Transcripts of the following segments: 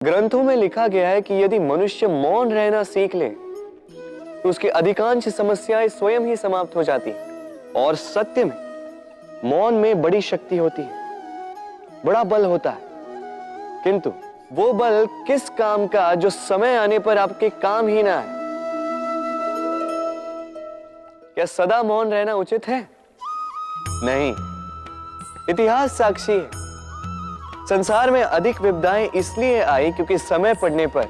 ग्रंथों में लिखा गया है कि यदि मनुष्य मौन रहना सीख ले तो उसकी अधिकांश समस्याएं स्वयं ही समाप्त हो जाती हैं। और सत्य में मौन में बड़ी शक्ति होती है, बड़ा बल होता है, किंतु वो बल किस काम का जो समय आने पर आपके काम ही ना है। क्या सदा मौन रहना उचित है? नहीं। इतिहास साक्षी है। संसार में अधिक विपदाएं इसलिए आई क्योंकि समय पड़ने पर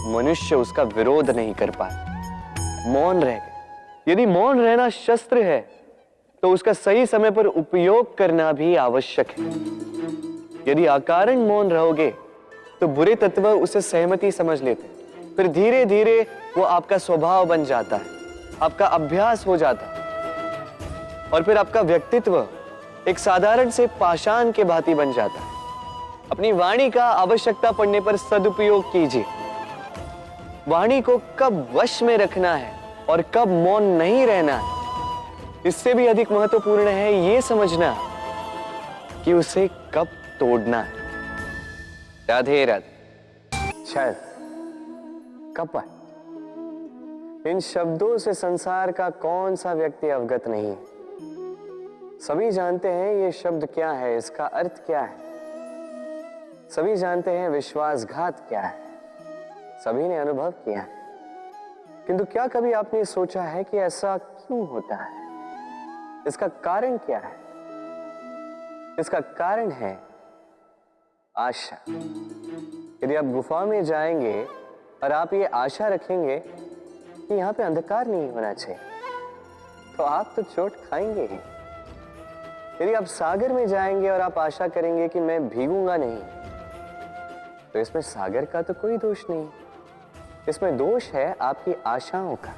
मनुष्य उसका विरोध नहीं कर पाया, मौन रह गए। यदि मौन रहना शस्त्र है तो उसका सही समय पर उपयोग करना भी आवश्यक है। यदि अकारण मौन रहोगे तो बुरे तत्व उसे सहमति समझ लेते, फिर धीरे धीरे वो आपका स्वभाव बन जाता है, आपका अभ्यास हो जाता है, और फिर आपका व्यक्तित्व एक साधारण से पाषाण के भांति बन जाता है। अपनी वाणी का आवश्यकता पड़ने पर सदुपयोग कीजिए। वाणी को कब वश में रखना है और कब मौन नहीं रहना है, इससे भी अधिक महत्वपूर्ण है यह समझना कि उसे कब तोड़ना है। राधे राधे। शायद कब आए, इन शब्दों से संसार का कौन सा व्यक्ति अवगत नहीं है। सभी जानते हैं ये शब्द क्या है, इसका अर्थ क्या है। सभी जानते हैं विश्वासघात क्या है, सभी ने अनुभव किया है। किंतु क्या कभी आपने सोचा है कि ऐसा क्यों होता है? इसका कारण क्या है? इसका कारण है आशा। यदि आप गुफा में जाएंगे और आप ये आशा रखेंगे कि यहां पे अंधकार नहीं होना चाहिए, तो आप तो चोट खाएंगे ही। यदि आप सागर में जाएंगे और आप आशा करेंगे कि मैं भीगूंगा नहीं, तो इसमें सागर का तो कोई दोष नहीं, इसमें दोष है आपकी आशाओं का।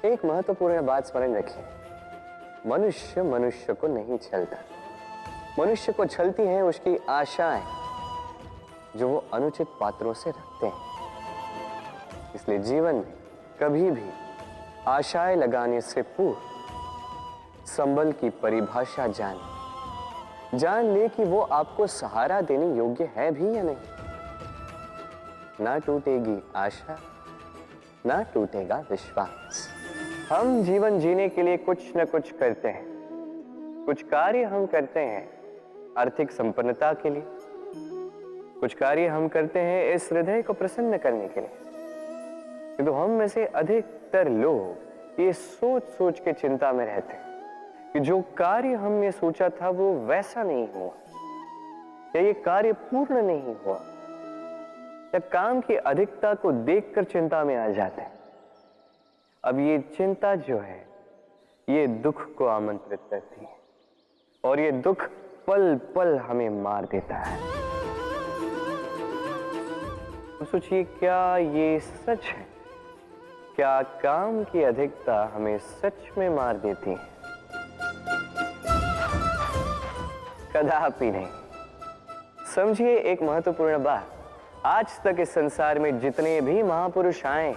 एक महत्वपूर्ण बात स्मरण रखिए, मनुष्य मनुष्य को नहीं छलता, मनुष्य को छलती हैं उसकी आशाएं जो वो अनुचित पात्रों से रखते हैं। इसलिए जीवन में कभी भी आशाएं लगाने से पूर्व संबल की परिभाषा जान ले कि वो आपको सहारा देने योग्य है भी या नहीं। ना टूटेगी आशा, ना टूटेगा विश्वास। हम जीवन जीने के लिए कुछ न कुछ करते हैं, कुछ कार्य हम करते हैं आर्थिक संपन्नता के लिए, कुछ कार्य हम करते हैं इस हृदय को प्रसन्न करने के लिए। किंतु हम में से अधिकतर लोग ये सोच सोच के चिंता में रहते हैं कि जो कार्य हमने सोचा था वो वैसा नहीं हुआ, या ये कार्य पूर्ण नहीं हुआ, या काम की अधिकता को देखकर चिंता में आ जाते हैं। अब ये चिंता जो है ये दुख को आमंत्रित करती है, और ये दुख पल पल हमें मार देता है। तो सोचिए, क्या ये सच है? क्या काम की अधिकता हमें सच में मार देती है? कदापि नहीं। समझिए एक महत्वपूर्ण बात, आज तक इस संसार में जितने भी महापुरुष आए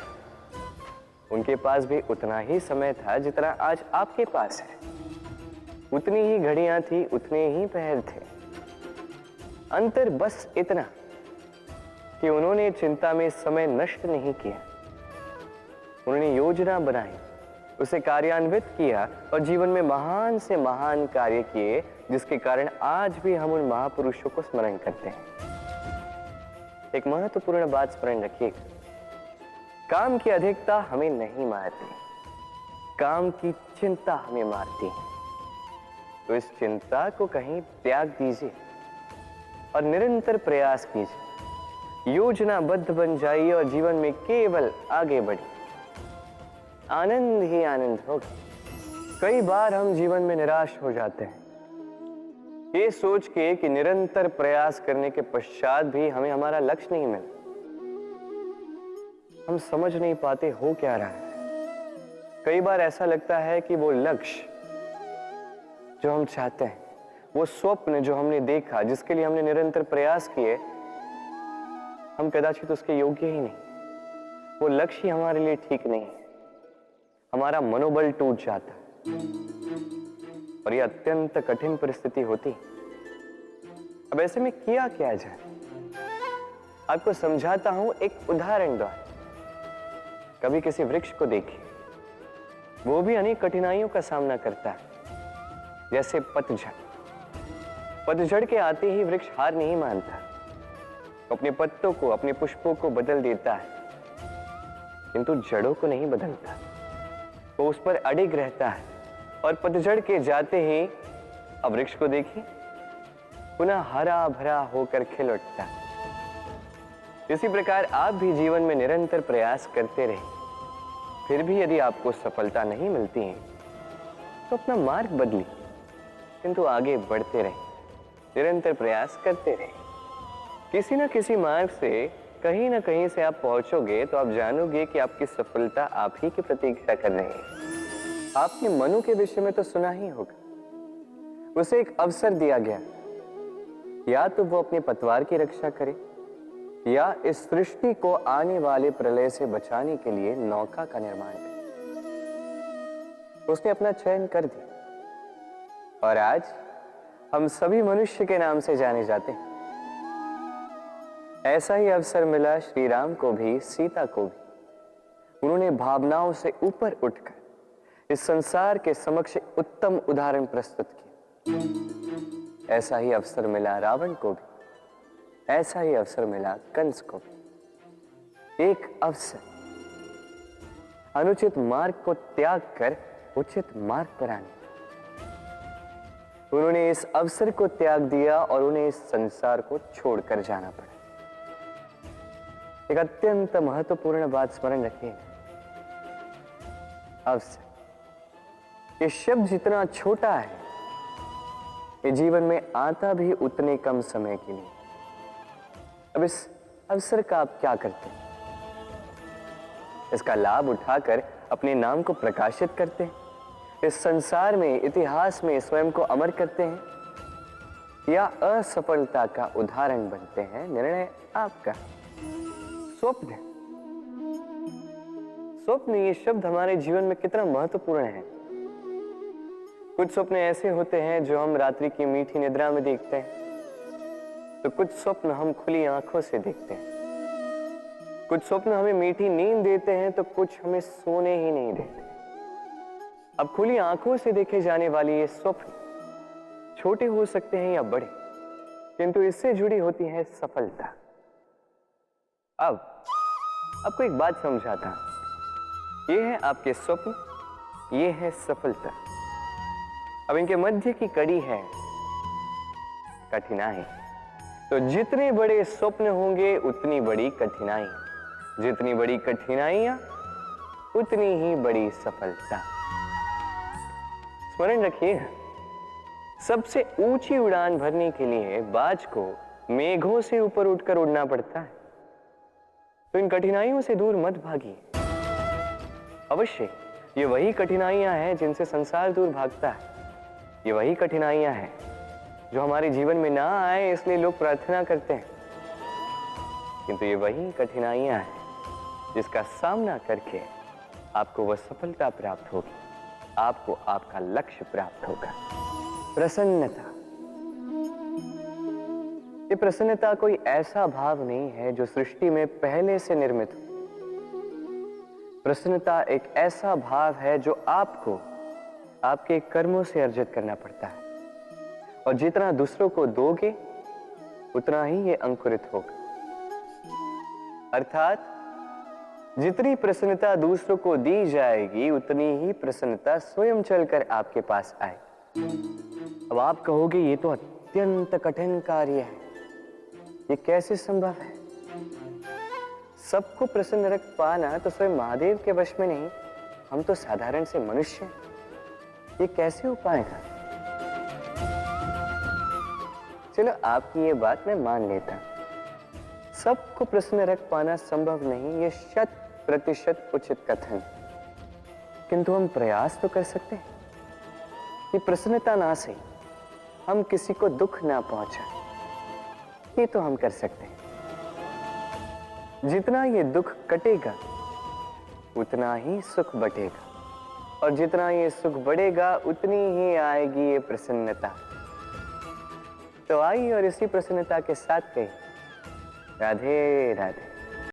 उनके पास भी उतना ही समय था जितना आज आपके पास है, उतनी ही घड़ियां थी, उतने ही पहर थे। अंतर बस इतना कि उन्होंने चिंता में समय नष्ट नहीं किया, उन्होंने योजना बनाई, उसे कार्यान्वित किया और जीवन में महान से महान कार्य किए, जिसके कारण आज भी हम उन महापुरुषों को स्मरण करते हैं। एक महत्वपूर्ण बात स्मरण रखिएगा, काम की अधिकता हमें नहीं मारती, काम की चिंता हमें मारती है। तो इस चिंता को कहीं त्याग दीजिए और निरंतर प्रयास कीजिए, योजनाबद्ध बन जाइए और जीवन में केवल आगे बढ़िए। आनंद ही आनंद होगा। कई बार हम जीवन में निराश हो जाते हैं ये सोच के कि निरंतर प्रयास करने के पश्चात भी हमें हमारा लक्ष्य नहीं मिला। हम समझ नहीं पाते हो क्या रहा है। कई बार ऐसा लगता है कि वो लक्ष्य जो हम चाहते हैं, वो स्वप्न जो हमने देखा, जिसके लिए हमने निरंतर प्रयास किए, हम कदाचित उसके योग्य ही नहीं। वो लक्ष्य ही हमारे लिए ठीक नहीं है। हमारा मनोबल टूट जाता है और ये अत्यंत कठिन परिस्थिति होती। अब ऐसे में किया क्या जाए? आपको समझाता हूं एक उदाहरण द्वारा। कभी किसी वृक्ष को देखिए, वो भी अनेक कठिनाइयों का सामना करता है, जैसे पतझड़। पतझड़ के आते ही वृक्ष हार नहीं मानता, अपने पत्तों को, अपने पुष्पों को बदल देता है, किंतु जड़ों को नहीं बदलता। वो उस पर अडिग रहता है और पतझड़ के जाते ही अब वृक्ष को देखिए, पुनः हरा भरा होकर खिल उठता है। इसी प्रकार आप भी जीवन में निरंतर प्रयास करते रहे, फिर भी यदि आपको सफलता नहीं मिलती है तो अपना मार्ग बदलिए, किंतु आगे बढ़ते रहे, निरंतर प्रयास करते रहे। किसी न किसी मार्ग से कहीं ना कहीं से आप पहुंचोगे तो आप जानोगे कि आपकी सफलता आप ही की प्रतीक्षा कर रही है। आपने मनु के विषय में तो सुना ही होगा। उसे एक अवसर दिया गया, या तो वो अपने पतवार की रक्षा करे या इस सृष्टि को आने वाले प्रलय से बचाने के लिए नौका का निर्माण करे। उसने अपना चयन कर दिया और आज हम सभी मनुष्य के नाम से जाने जाते हैं। ऐसा ही अवसर मिला श्री राम को भी, सीता को भी। उन्होंने भावनाओं से ऊपर उठकर इस संसार के समक्ष उत्तम उदाहरण प्रस्तुत किया। ऐसा ही अवसर मिला रावण को भी, ऐसा ही अवसर मिला कंस को भी। एक अवसर, अनुचित मार्ग को त्याग कर उचित मार्ग पर आने। उन्होंने इस अवसर को त्याग दिया और उन्हें इस संसार को छोड़कर जाना पड़ा। एक अत्यंत महत्वपूर्ण बात स्मरण रखिए, अवसर। ये शब्द जितना छोटा है, ये जीवन में आता भी उतने कम समय के लिए। अब इस अवसर का आप क्या करते हैं? इसका लाभ उठाकर अपने नाम को प्रकाशित करते हैं, इस संसार में, इतिहास में स्वयं को अमर करते हैं, या असफलता का उदाहरण बनते हैं? निर्णय आपका। स्वप्न, स्वप्न ये शब्द हमारे जीवन में कितना महत्वपूर्ण है। कुछ स्वप्न ऐसे होते हैं जो हम रात्रि की मीठी निद्रा में देखते हैं, तो कुछ स्वप्न हम खुली आंखों से देखते हैं। कुछ स्वप्न हमें मीठी नींद देते हैं तो कुछ हमें सोने ही नहीं देते। अब खुली आंखों से देखे जाने वाली ये स्वप्न छोटे हो सकते हैं या बड़े, किंतु इससे जुड़ी होती है सफलता। अब आपको एक बात समझाता हूं। ये है आपके स्वप्न, ये है सफलता। अब इनके मध्य की कड़ी है कठिनाई। तो जितने बड़े स्वप्न होंगे उतनी बड़ी कठिनाई, जितनी बड़ी कठिनाइयां उतनी ही बड़ी सफलता। स्मरण रखिए, सबसे ऊंची उड़ान भरने के लिए बाज को मेघों से ऊपर उठकर उड़ना पड़ता है। तो इन कठिनाइयों से दूर मत भागिए। अवश्य ये वही कठिनाइयां हैं जिनसे संसार दूर भागता है। ये वही कठिनाइयां हैं जो हमारे जीवन में ना आए इसलिए लोग प्रार्थना करते हैं, किंतु ये वही कठिनाइयां हैं जिसका सामना करके आपको वह सफलता प्राप्त होगी, आपको आपका लक्ष्य प्राप्त होगा। प्रसन्नता। ये प्रसन्नता कोई ऐसा भाव नहीं है जो सृष्टि में पहले से निर्मित हो। प्रसन्नता एक ऐसा भाव है जो आपको आपके कर्मों से अर्जित करना पड़ता है, और जितना दूसरों को दोगे उतना ही ये अंकुरित होगा। अर्थात जितनी प्रसन्नता दूसरों को दी जाएगी उतनी ही प्रसन्नता स्वयं चलकर आपके पास आएगी। अब आप कहोगे ये तो अत्यंत कठिन कार्य है, ये कैसे संभव है? सबको प्रसन्न रख पाना तो स्वयं महादेव के वश में नहीं, हम तो साधारण से मनुष्य हैं, ये कैसे हो पाएगा? चलो आपकी ये बात मैं मान लेता, सबको प्रसन्न रख पाना संभव नहीं, ये 100% उचित कथन, किंतु हम प्रयास तो कर सकते हैं कि प्रसन्नता ना सही, हम किसी को दुख ना पहुंचाएं। ये तो हम कर सकते हैं। जितना ये दुख कटेगा उतना ही सुख बढ़ेगा, और जितना ये सुख बढ़ेगा उतनी ही आएगी ये प्रसन्नता। तो आइए और इसी प्रसन्नता के साथ कहिए, राधे राधे।